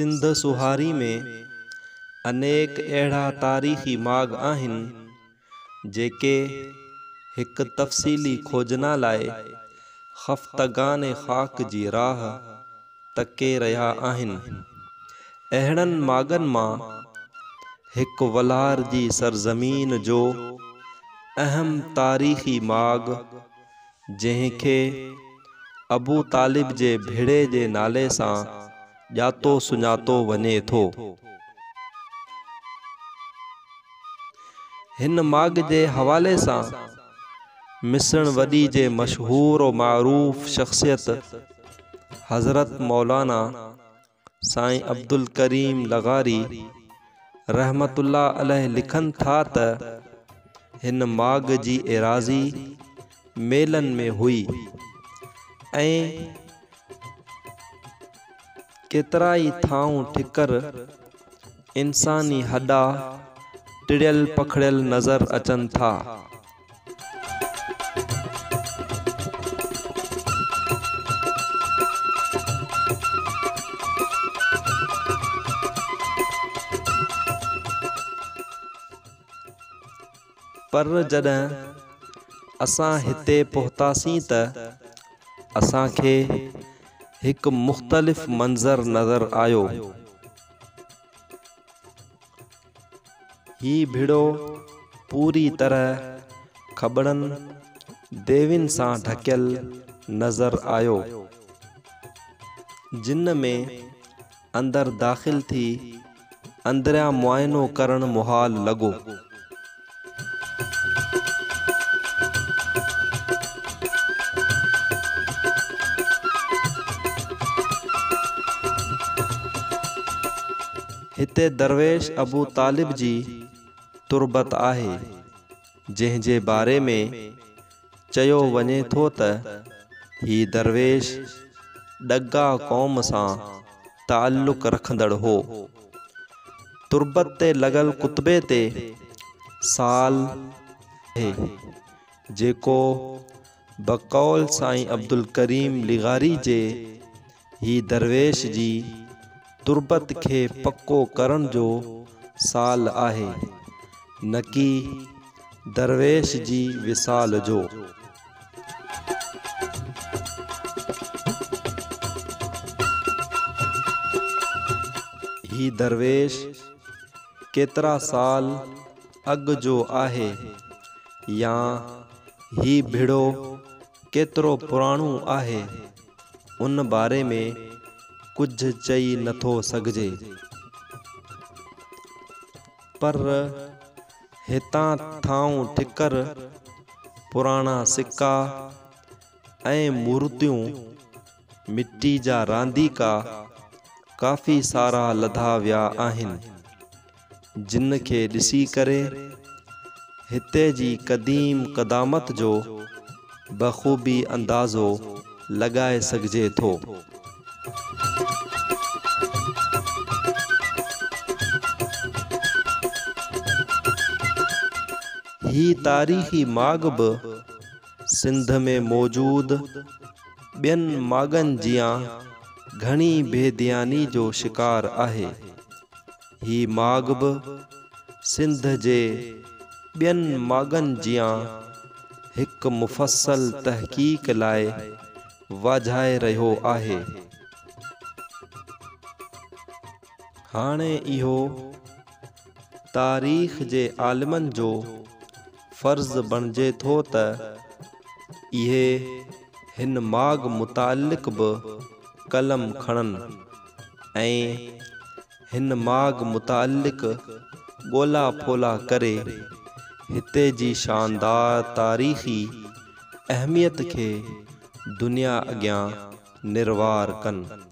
सिंध सुहारी में अनेक अहिड़ा तारीख़ी माॻ आहिनि जेके हिक तफ़सीली खोजना लाइ ख़फ़्तगान ख़ाक जी राह तके रहिया आहिनि। अहिड़नि माॻनि मां हिक वलार जी सरज़मीन जो अहम तारीख़ी माॻ जंहिंखे अबू तालिब जे भिड़े जे नाले सां ॼातो सुञातो वञे थो। हिन माॻ जे हवाले सां मिसण वॾी जे मशहूर और मारूफ़ शख़्सियत हज़रत मौलाना साईं अब्दुल करीम लगारी रहमतुल्लाह अलैह लिखनि था त हिन माॻ जी एराज़ी मेलनि में हुई ऐं केतिराई थाऊं ठिकर इंसानी हॾा टिड़ियल पखड़ियल नज़र अचनि था। पर जॾहिं असां हिते पहुतासीं त असांखे हिकु मुख़्तलिफ़ मंज़र नज़र आयो। ही भिड़ो पूरी तरह खॿड़नि देवियुनि सां ढकियल नज़र आयो, जिन में अंदर दाख़िल थी अंदरियां मुआइनो करण मुहाल लॻो। हिते दरवेश अबू तालिब जी तुरबत आहे, जंहिंजे बारे में चयो वञे थो त ही दरवेश डग्गा क़ौम सां ताल्लुक़ रखंदड़ हो। तुरबत ते लॻल कुतबे ते साल आहे जेको बक़ौल साईं अब्दुल करीम लिगारी जे ही दरवेश जी तुरबत खे पक्को करण जो साल आहे, न कि दरवेश जी विसाल जो। ही दरवेश केतिरा साल अॻु जो आहे या ही भिड़ो केतिरो पुराणो आहे, उन बारे में कुझु चई नथो सघिजे। पर हितां थाऊं ठिकर पुराणा सिक्का ऐं मूर्तियूं मिट्टी जा रांदीका काफ़ी सारा लधा विया आहिनि, जिन खे ॾिसी करे हिते जी क़दीम क़दामत जो बख़ूबी अंदाज़ो लॻाए सघिजे थो। ही तारीख़ी माॻ बि सिंध में मौजूद ॿियनि माॻनि जियां घणी बेदयानी जो शिकार आहे। ही माॻ बि सिंध जे ॿियनि माॻनि जियां हिकु मुफ़स्सल तहक़ीक़ लाइ वाझाए रहियो आहे। हाणे इहो तारीख़ जे आलिमनि जो फ़र्ज़ बणिजे थो त इहे हिन माॻ मुतालिक़ बि कलम खणनि ऐं हिन माॻ मुतालिक़ ॻोल्हा फोला करे हिते जी शानदार तारीख़ी अहमियत खे दुनिया अॻियां निर्वार कनि।